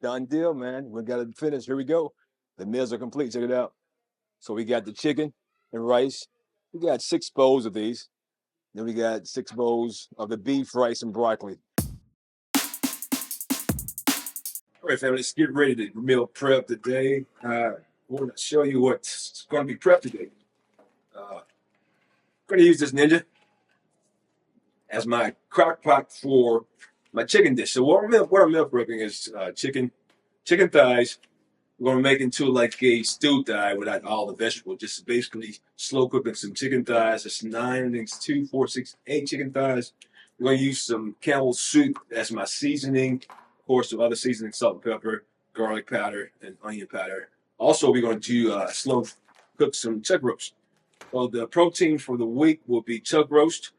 Done deal, man. We got it finished. Here we go. The meals are complete. Check it out. So we got the chicken and rice. We got 6 bowls of these. Then we got 6 bowls of the beef, rice, and broccoli. All right, family, let's get ready to meal prep today. We're going to show you what's going to be prepped today. I'm going to use this Ninja as my crock pot for my chicken dish. So what I'm meal prepping is chicken thighs. We're gonna make into like a stew thigh without all the vegetables. Just basically slow cooking some chicken thighs. It's 9 things, 2, 4, 6, 8 chicken thighs. We're gonna use some Campbell's soup as my seasoning. Of course, some other seasoning: salt and pepper, garlic powder, and onion powder. Also, we're going to slow cook some chuck roast. Well, the protein for the week will be chuck roast.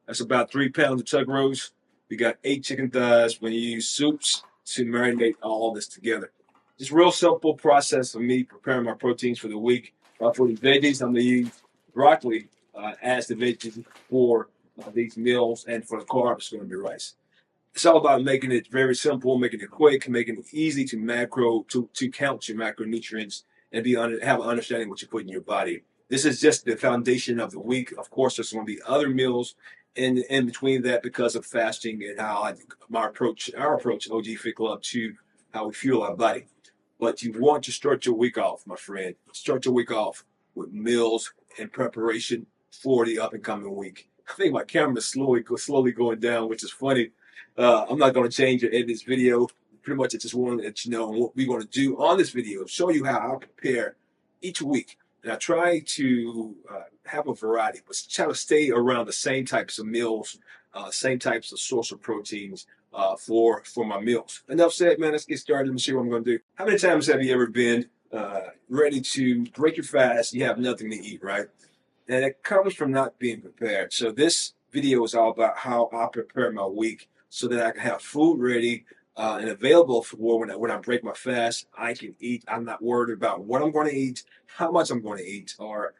That's about 3 pounds of chuck roast. We got 8 chicken thighs. We're gonna use soups to marinate all this together. Just real simple process for me preparing my proteins for the week. For the veggies, I'm going to use broccoli as the veggies for these meals, and for the carbs, it's going to be rice. It's all about making it very simple, making it quick, making it easy to count your macronutrients and have an understanding what you put in your body. This is just the foundation of the week. Of course, there's going to be other meals in between that because of fasting and how our approach, OG Fit Club, to how we fuel our body. But you want to start your week off, my friend. Start your week off with meals and preparation for the up and coming week. I think my camera is slowly going down, which is funny. I'm not going to change it in this video. Pretty much, I just want to let you know what we're going to do on this video. Show you how I prepare each week. And I try to have a variety, but try to stay around the same types of meals, same types of source of proteins, for my meals. Enough said, man. Let's get started. Let me see what I'm going to do. How many times have you ever been ready to break your fast? You have nothing to eat, right? And it comes from not being prepared. So this video is all about how I prepare my week so that I can have food ready and available for when I break my fast. I can eat. I'm not worried about what I'm going to eat, how much I'm going to eat, or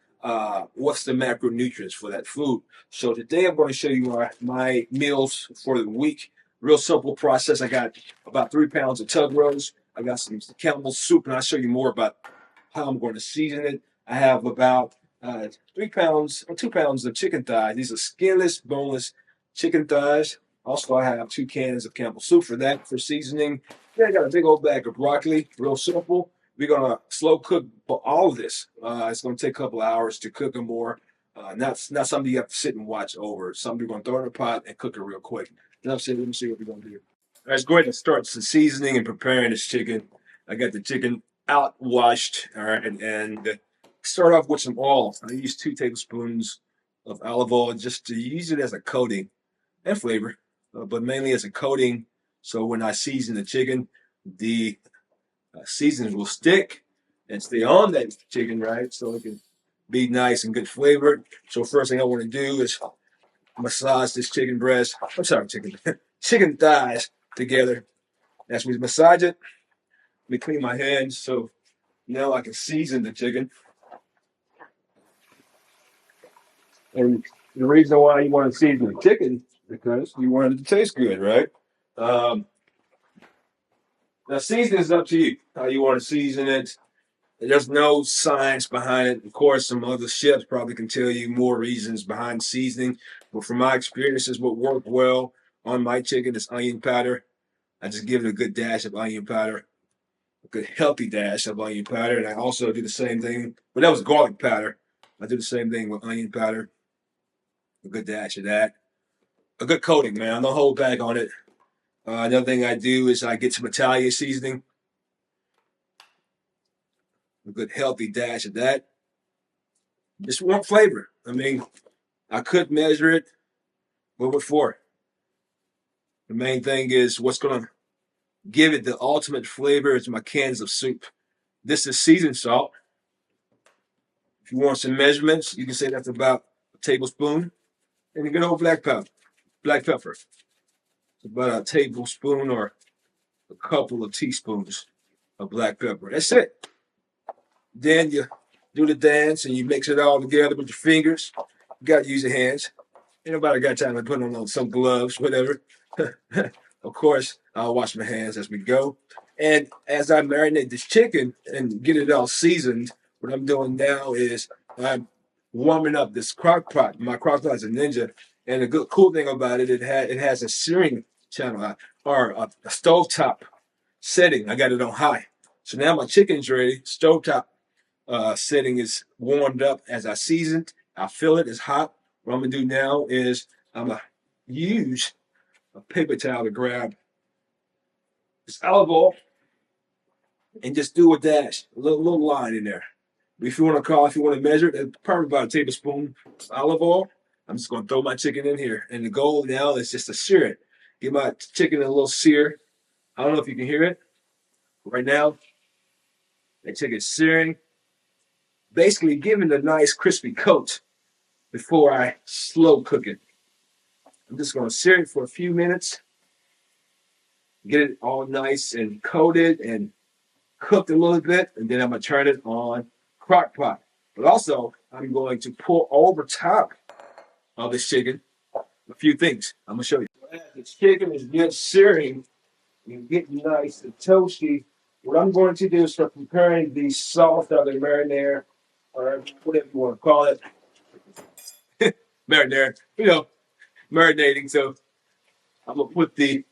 what's the macronutrients for that food. So today I'm going to show you my meals for the week. Real simple process. I got about 3 pounds of tub roast. I got some Campbell's soup, and I'll show you more about how I'm going to season it. I have about 3 pounds or 2 pounds of chicken thighs. These are skinless, boneless chicken thighs. Also, I have 2 cans of Campbell's soup for seasoning. Then I got a big old bag of broccoli. Real simple. We're gonna slow cook all of this. It's gonna take a couple of hours to cook them more. Not something you have to sit and watch over. Something you're gonna throw in a pot and cook it real quick. Enough said. Let me see what we're gonna do. All right, let's go ahead and start some seasoning and preparing this chicken. I got the chicken out washed. All right, and start off with some oil. I use 2 tablespoons of olive oil just to use it as a coating and flavor, but mainly as a coating. So when I season the chicken, the seasonings will stick and stay on that chicken, right? So it can be nice and good flavored. So first thing I want to do is massage this chicken breast. I'm sorry, chicken thighs together. As we massage it, let me clean my hands so now I can season the chicken. And the reason why you want to season the chicken because you want it to taste good, right? Now, seasoning is up to you how you want to season it. There's no science behind it. Of course, some other chefs probably can tell you more reasons behind seasoning. But from my experiences, what worked well on my chicken is onion powder. I just give it a good dash of onion powder, a good healthy dash of onion powder. And I also do the same thing, but that was garlic powder. I do the same thing with onion powder, a good dash of that. A good coating, man. Don't hold back on it. Another thing I do is I get some Italian seasoning, a good healthy dash of that. Just want flavor. I mean, I could measure it, but what for? The main thing is what's going to give it the ultimate flavor is my cans of soup. This is seasoned salt. If you want some measurements, you can say that's about a tablespoon. And a good old black pepper. It's about a tablespoon or a couple of teaspoons of black pepper. That's it. Then you do the dance and you mix it all together with your fingers. You got to use your hands. Ain't nobody got time to put on some gloves, whatever. Of course, I'll wash my hands as we go. And as I marinate this chicken and get it all seasoned, what I'm doing now is I'm warming up this crock pot. My crock pot is a Ninja, and the good cool thing about it, it has a searing channel or a stovetop setting. I got it on high. So now my chicken's ready. Stovetop setting is warmed up as I seasoned. I feel it is hot. What I'm gonna do now is I'm gonna use a paper towel to grab this olive oil and just do a dash, a little line in there. If you want to if you want to measure it, probably about a tablespoon of olive oil. I'm just going to throw my chicken in here. And the goal now is just to sear it. Give my chicken a little sear. I don't know if you can hear it. Right now, that chicken's searing, basically giving a nice crispy coat before I slow cook it. I'm just going to sear it for a few minutes, get it all nice and coated and cooked a little bit, and then I'm going to turn it on crock pot. But also, I'm going to pour over top of this chicken a few things. I'm going to show you. As the chicken is getting searing and getting nice and toasty, what I'm going to do is start preparing the sauce or the marinara, or whatever you want to call it. Marinara, marinating. So I'm going to put the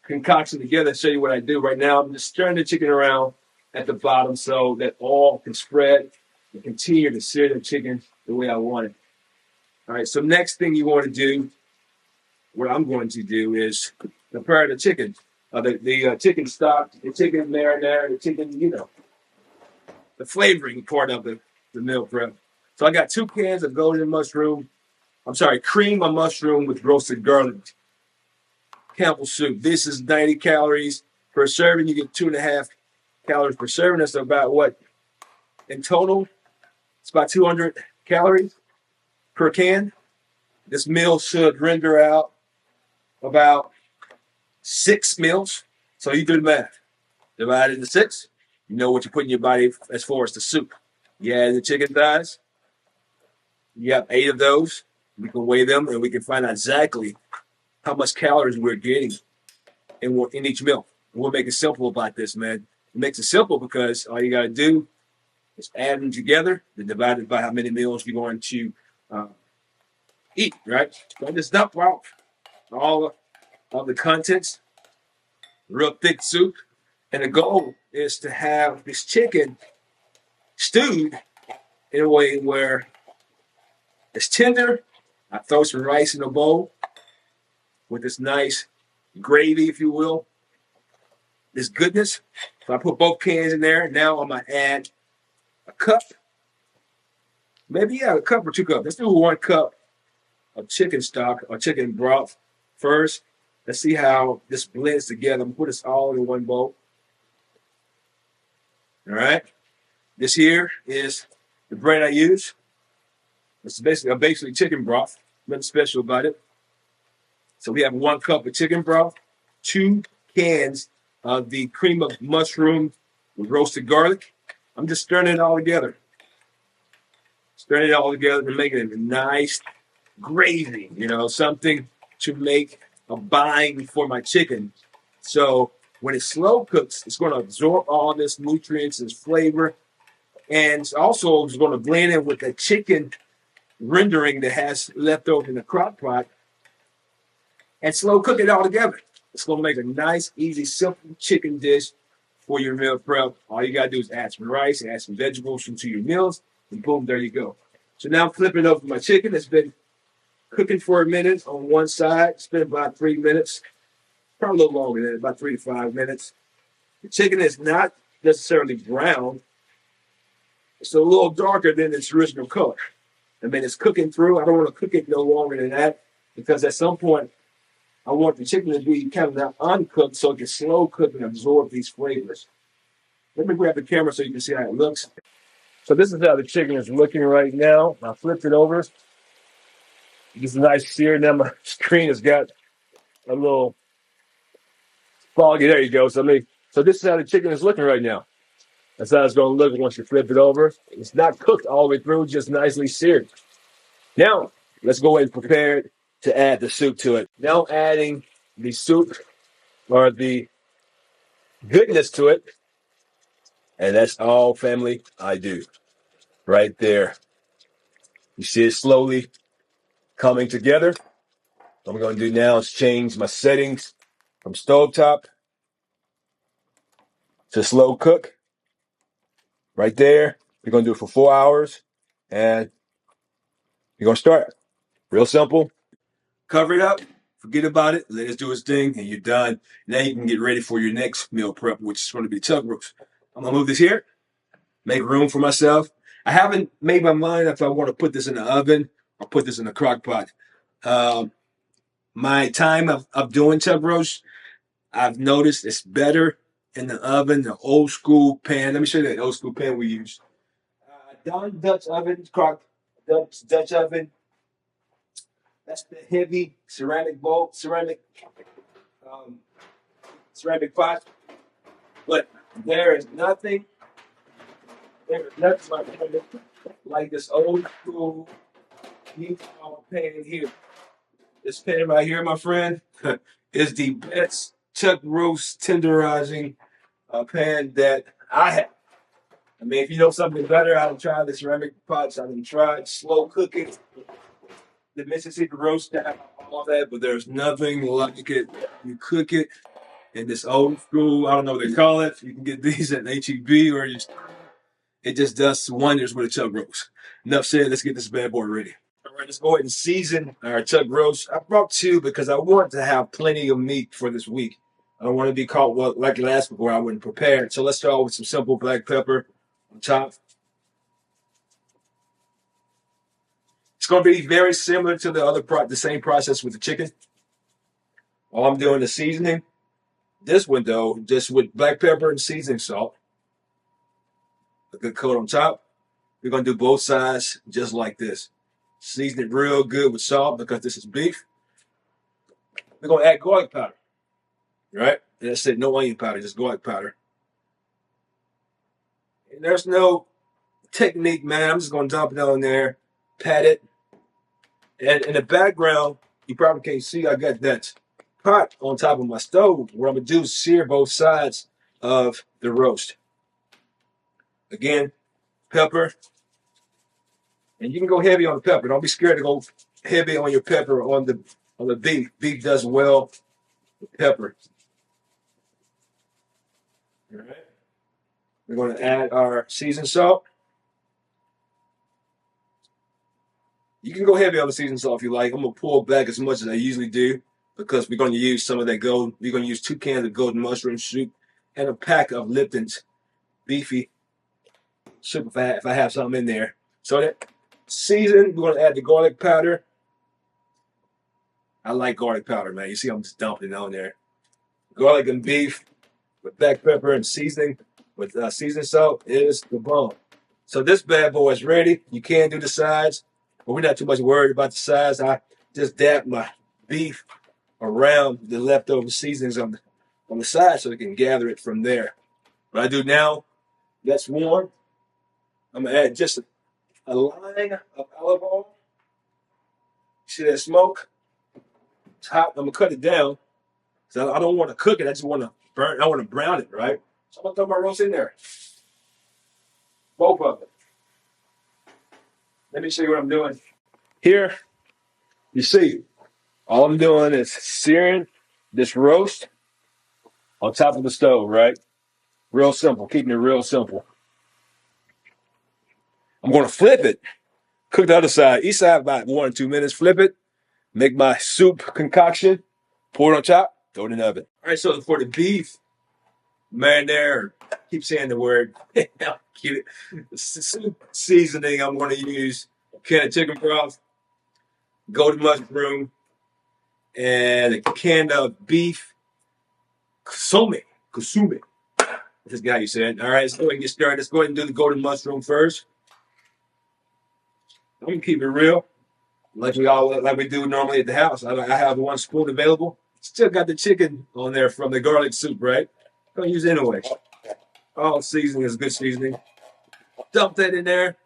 concoction together and show you what I do. Right now, I'm just stirring the chicken around at the bottom so that all can spread and continue to sear the chicken the way I want it. All right, so next thing you want to do, what I'm going to do is prepare the chicken, the chicken stock, the chicken marinara, the chicken, the flavoring part of the meal prep. So I got 2 cans of cream of mushroom with roasted garlic. Campbell soup. This is 90 calories per serving. You get 2.5 calories per serving. That's about what? In total, it's about 200 calories per can. This meal should render out about 6 meals. So you do the math. Divide it into 6. You know what you put in your body as far as the soup. You add the chicken thighs. You have 8 of those. We can weigh them and we can find out exactly how much calories we're getting in each meal. We'll make it simple about this, man. It makes it simple because all you got to do is add them together, then divide it by how many meals you're going to eat, right? So just dump out all of the contents, real thick soup. And the goal is to have this chicken stewed in a way where it's tender. I throw some rice in a bowl with this nice gravy, if you will, this goodness. So I put both cans in there. Now I'm going to add a cup, maybe a cup or 2 cups. Let's do 1 cup of chicken stock or chicken broth first. Let's see how this blends together. I'm going to put this all in one bowl. All right. This here is the brand I use. It's basically chicken broth. Nothing special about it. So we have 1 cup of chicken broth, 2 cans of the cream of mushroom with roasted garlic. I'm just stirring it all together. Stirring it all together and making it a nice gravy, something to make a bind for my chicken. So when it slow cooks, it's going to absorb all this nutrients and flavor. And it's also going to blend in with the chicken rendering that has left over in the crock pot and slow cook it all together. It's going to make a nice, easy, simple chicken dish for your meal prep. All you got to do is add some rice, add some vegetables into your meals, and boom, there you go. So now I'm flipping over my chicken. It's been cooking for a minute on one side. It's been about 3 minutes, probably a little longer than that, about 3 to 5 minutes. The chicken is not necessarily brown. It's a little darker than its original color. I mean, it's cooking through. I don't want to cook it no longer than that because at some point, I want the chicken to be kind of uncooked so it can slow cook and absorb these flavors. Let me grab the camera so you can see how it looks. So this is how the chicken is looking right now. I flipped it over. It's a nice sear. Now my screen has got a little foggy. There you go. So this is how the chicken is looking right now. That's how it's going to look once you flip it over. It's not cooked all the way through, just nicely seared. Now, let's go ahead and prepare it to add the soup to it. Now adding the soup or the goodness to it. And that's all, family, I do. Right there. You see it slowly coming together. What I'm going to do now is change my settings from stovetop to slow cook. Right there. We're going to do it for 4 hours. And you're going to start. Real simple. Cover it up. Forget about it. Let it do its thing. And you're done. Now you can get ready for your next meal prep, which is going to be chuck roast. I'm going to move this here. Make room for myself. I haven't made my mind if I want to put this in the oven or put this in a crock pot. My time of doing chuck roast, I've noticed it's better in the oven, the old school pan. Let me show you the old school pan we use. Don Dutch oven, crock Dutch oven. That's the heavy ceramic bowl, um, ceramic pot. But there is nothing like this old school pan here. This pan right here, my friend, is the best chuck roast tenderizing pan that I have. I mean, if you know something better, I done tried the ceramic pots. I done tried slow cooking, the Mississippi roast style, all that, but there's nothing like it. You cook it in this old school, I don't know what they call it. You can get these at HEB or it just does wonders with a chuck roast. Enough said, let's get this bad boy ready. All right, let's go ahead and season our chuck roast. I brought two because I want to have plenty of meat for this week. I don't want to be caught like last week where I wasn't prepared. So let's start with some simple black pepper on top. It's going to be very similar to the same process with the chicken. All I'm doing is seasoning. This one, though, just with black pepper and seasoning salt. A good coat on top. We're going to do both sides just like this. Season it real good with salt because this is beef. We're going to add garlic powder. Right? And that's it. No onion powder, just garlic powder. And there's no technique, man. I'm just going to dump it on there, pat it. And in the background, you probably can't see, I got that pot on top of my stove. What I'm going to do is sear both sides of the roast. Again, pepper. And you can go heavy on the pepper. Don't be scared to go heavy on your pepper on the beef. Beef does well with pepper. All right. We're going to add our seasoned salt. You can go heavy on the seasoned salt if you like. I'm going to pull back as much as I usually do because we're going to use some of that we're going to use 2 cans of golden mushroom soup and a pack of Lipton's beefy soup if I have something in there. So that season, we're going to add the garlic powder. I like garlic powder, man. You see I'm just dumping it on there. Garlic and beef with black pepper and seasoning with seasoned salt is the bomb. So this bad boy is ready. You can do the sides, but we're not too much worried about the sides. I just dab my beef around the leftover seasonings on the side so we can gather it from there. What I do now, that's warm. I'm going to add just a line of olive oil. See that smoke? It's hot. I'm going to cut it down. So I don't want to cook it. I just want to burn. I want to brown it, right? So I'm going to throw my roast in there. Both of them. Let me show you what I'm doing. Here, you see, all I'm doing is searing this roast on top of the stove, right? Real simple, keeping it real simple. I'm going to flip it, cook the other side, each side about 1 or 2 minutes, flip it, make my soup concoction, pour it on top, throw it in the oven. All right, so for the beef, marinara, keep saying the word, soup seasoning, I'm going to use a can of chicken broth, golden mushroom, and a can of beef kusume. This guy you said. All right, let's go ahead and get started. Let's go ahead and do the golden mushroom first. I'm gonna keep it real, like we do normally at the house. I have 1 spoon available. Still got the chicken on there from the garlic soup, right? Gonna use it anyway. All seasoning is good seasoning. Dump that in there.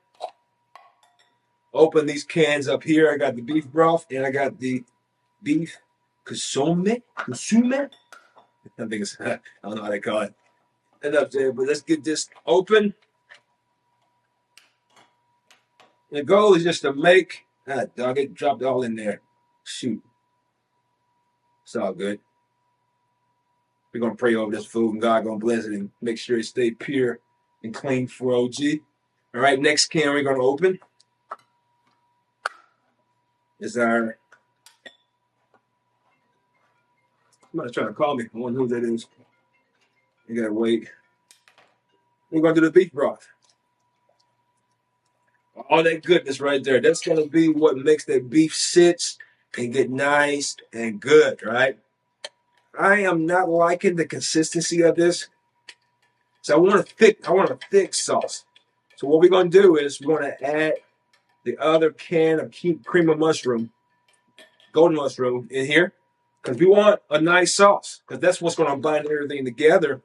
Open these cans up here. I got the beef broth and I got the beef kusume. I think it's I don't know how they call it. enough there, but let's get this open. The goal is just to make, dog, it dropped all in there. Shoot. It's all good. We're going to pray over this food, and God going to bless it and make sure it stay pure and clean for OG. All right, next can we're going to open is our, somebody's trying to call me. I wonder who that is. You got to wait. We're going to do the beef broth. All that goodness right there. That's going to be what makes that beef sit and get nice and good, right? I am not liking the consistency of this. So I want a thick sauce. So what we're going to do is we're going to add the other can of cream of mushroom, golden mushroom in here, because we want a nice sauce, because that's what's going to bind everything together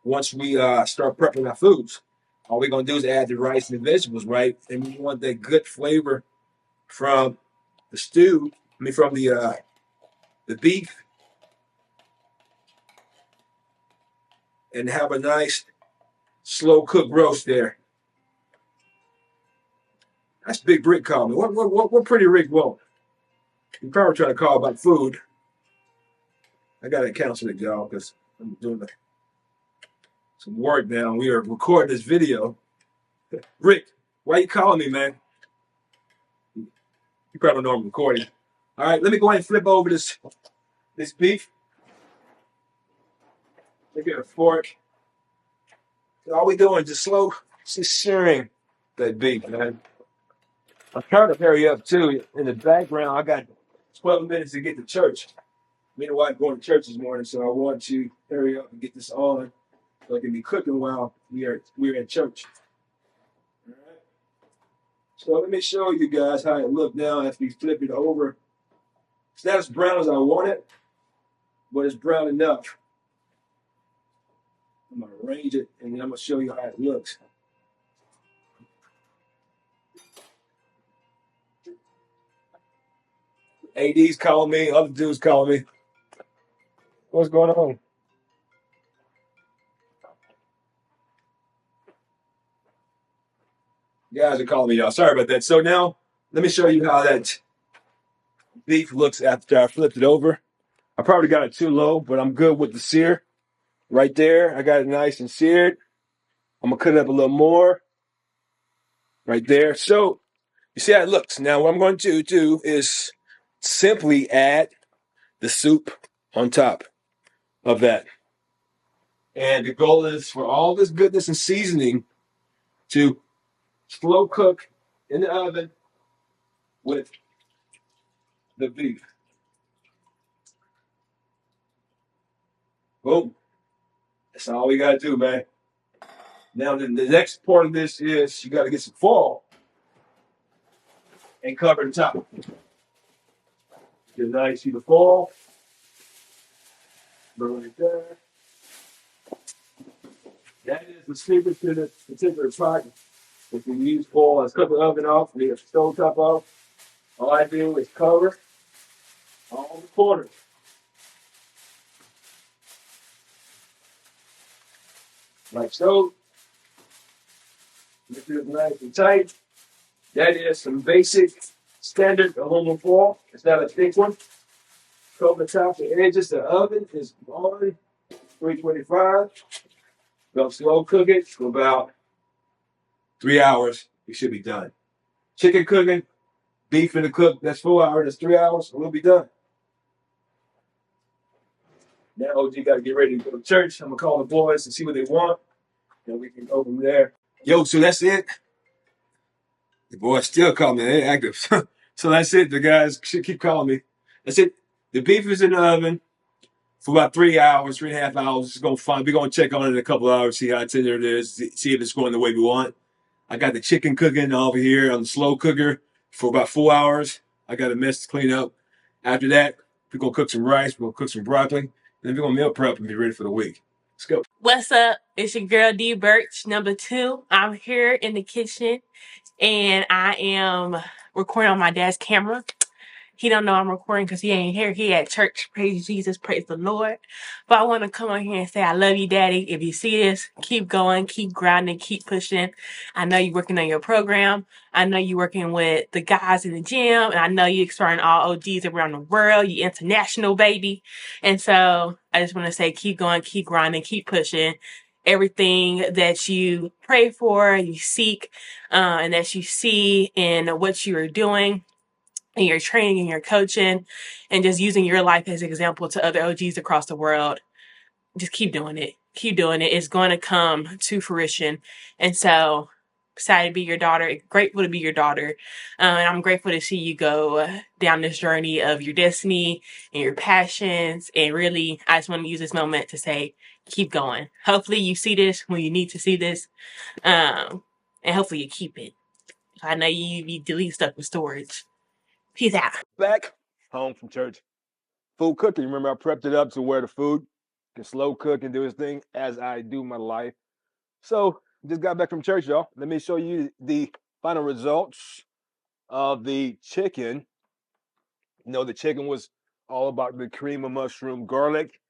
once we start prepping our foods. All we're going to do is add the rice and the vegetables, right? And we want that good flavor from the stew, from the beef, and have a nice slow cooked roast there. That's Big Rick calling me. What Pretty Rick want? You probably trying to call about food. I got to cancel it, y'all, because I'm doing some work now. We are recording this video. Rick, why you calling me, man? You probably don't know I'm recording. All right, let me go ahead and flip over this beef. Look at a fork. All we doing just searing that beef, man. I'm trying to hurry up too. In the background, I got 12 minutes to get to church. Me and the wife going to church this morning, so I want to hurry up and get this on so I can be cooking while we're in church. All right. So let me show you guys how it looked now as we flip it over. It's not as brown as I want it, but it's brown enough. I'm gonna arrange it and then I'm gonna show you how it looks. AD's calling me, other dudes calling me. What's going on? You guys are calling me, y'all. Sorry about that. So now, let me show you how that beef looks after I flipped it over. I probably got it too low, but I'm good with the sear. Right there, I got it nice and seared. I'm gonna cut it up a little more. Right there. So, you see how it looks. Now, what I'm going to do is simply add the soup on top of that. And the goal is for all this goodness and seasoning to slow cook in the oven with the beef. Boom. That's all we got to do, man. Now, the next part of this is you got to get some foil and cover the top. Get a nice sheet of foil. Right there. That is the secret to this particular project. If you use foil, let's cut the oven off, we have the stove top off. All I do is cover all the corners. Like so. Make it nice and tight. That is some basic standard aluminum foil. It's not a thick one. Cover the top and edges. The oven is on 325. Go slow cook it for about 3 hours. We should be done. Chicken cooking, beef in the cook, that's 4 hours, that's 3 hours, we'll be done. Now OG got to get ready to go to church. I'm going to call the boys and see what they want, and we can go from there. Yo, so that's it. The boys still call me. They're active. So that's it. The guys should keep calling me. That's it. The beef is in the oven for about 3 hours, 3.5 hours. It's going to fine. We're going to check on it in a couple of hours, see how tender it is, see if it's going the way we want. I got the chicken cooking over here on the slow cooker for about 4 hours. I got a mess to clean up. After that, we're going to cook some rice. We're going to cook some broccoli. And then we're going to meal prep and be ready for the week. Let's go. What's up? It's your girl D Birch, number 2. I'm here in the kitchen and I am recording on my dad's camera. He don't know I'm recording because he ain't here. He at church. Praise Jesus. Praise the Lord. But I want to come on here and say I love you, Daddy. If you see this, keep going, keep grinding, keep pushing. I know you're working on your program. I know you're working with the guys in the gym. And I know you're exploring all OGs around the world. You international, baby. And so I just want to say keep going, keep grinding, keep pushing. Everything that you pray for, you seek, and that you see in what you are doing and your training and your coaching and just using your life as an example to other OGs across the world. Just keep doing it. Keep doing it. It's going to come to fruition. And so excited to be your daughter, grateful to be your daughter. And I'm grateful to see you go down this journey of your destiny and your passions. And really, I just want to use this moment to say, keep going. Hopefully you see this when you need to see this. And hopefully you keep it. I know you delete stuff with storage. Peace out. Back home from church. Food cooking. Remember, I prepped it up to where the food can slow cook and do its thing as I do my life. So, just got back from church, y'all. Let me show you the final results of the chicken. You know, the chicken was all about the cream of mushroom, garlic,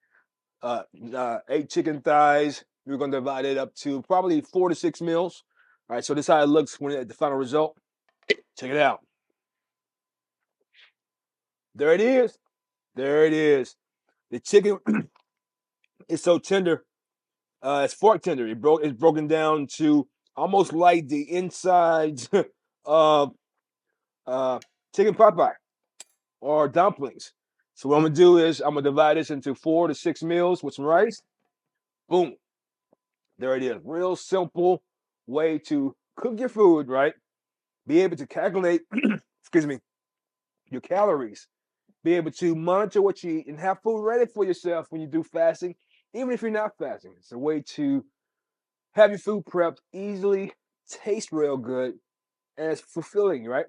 8 chicken thighs. We're going to divide it up to probably 4 to 6 meals. All right, so this is how it looks when at the final result. Check it out. There it is. There it is. The chicken is so tender. It's fork tender. It's broken down to almost like the insides of chicken pot pie or dumplings. So what I'm gonna do is I'm gonna divide this into 4 to 6 meals with some rice. Boom. There it is. Real simple way to cook your food, right? Be able to calculate, excuse me, your calories. Be able to monitor what you eat and have food ready for yourself when you do fasting, even if you're not fasting. It's a way to have your food prepped easily, taste real good, and it's fulfilling, right?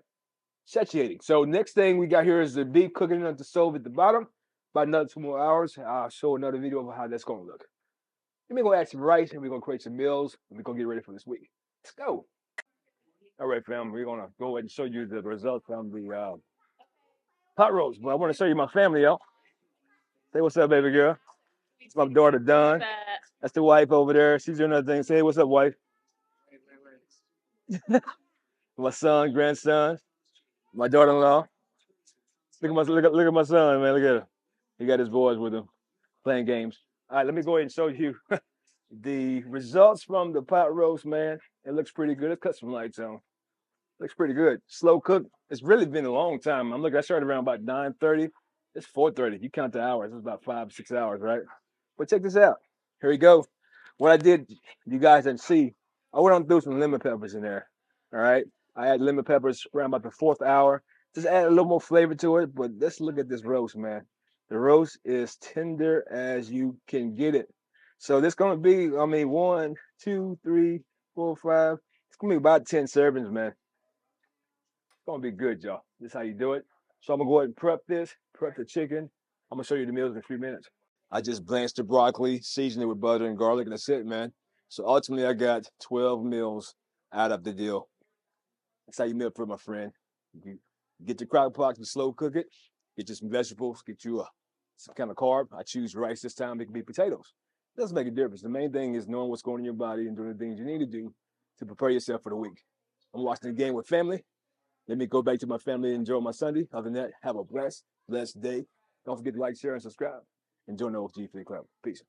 Satiating. So next thing we got here is the beef cooking on the stove at the bottom. About another 2 more hours, I'll show another video of how that's gonna look. Then we're gonna add some rice and we're gonna create some meals and we're gonna get ready for this week. Let's go. All right, fam, we're gonna go ahead and show you the results from the pot roast. But I want to show you my family, y'all. Say what's up, baby girl. It's my daughter, Dawn. That's the wife over there. She's doing her thing. Say what's up, wife. My son, grandson, my daughter-in-law. Look at my son, man. Look at him. He got his boys with him playing games. All right, let me go ahead and show you the results from the pot roast, man. It looks pretty good. Let's cut some lights on. Looks pretty good. Slow cook. It's really been a long time. I'm looking. I started around about 9:30. It's 4:30. You count the hours. It's about 5, 6 hours, right? But check this out. Here we go. What I did, you guys didn't see. I went on through some lemon peppers in there. All right. I had lemon peppers around about the 4th hour. Just add a little more flavor to it. But let's look at this roast, man. The roast is tender as you can get it. So this gonna be, I mean, 1, 2, 3, 4, 5. It's gonna be about 10 servings, man. It's gonna be good, y'all. This is how you do it. So I'm gonna go ahead and prep this, prep the chicken. I'm gonna show you the meals in a few minutes. I just blanched the broccoli, seasoned it with butter and garlic, and that's it, man. So ultimately, I got 12 meals out of the deal. That's how you meal prep, my friend. You get your crock pot to slow cook it, get you some vegetables, get you some kind of carb. I choose rice this time. It can be potatoes. It doesn't make a difference. The main thing is knowing what's going on in your body and doing the things you need to do to prepare yourself for the week. I'm watching the game with family. Let me go back to my family and enjoy my Sunday. Other than that, have a blessed day. Don't forget to like, share, and subscribe. And join the OG for the club. Peace.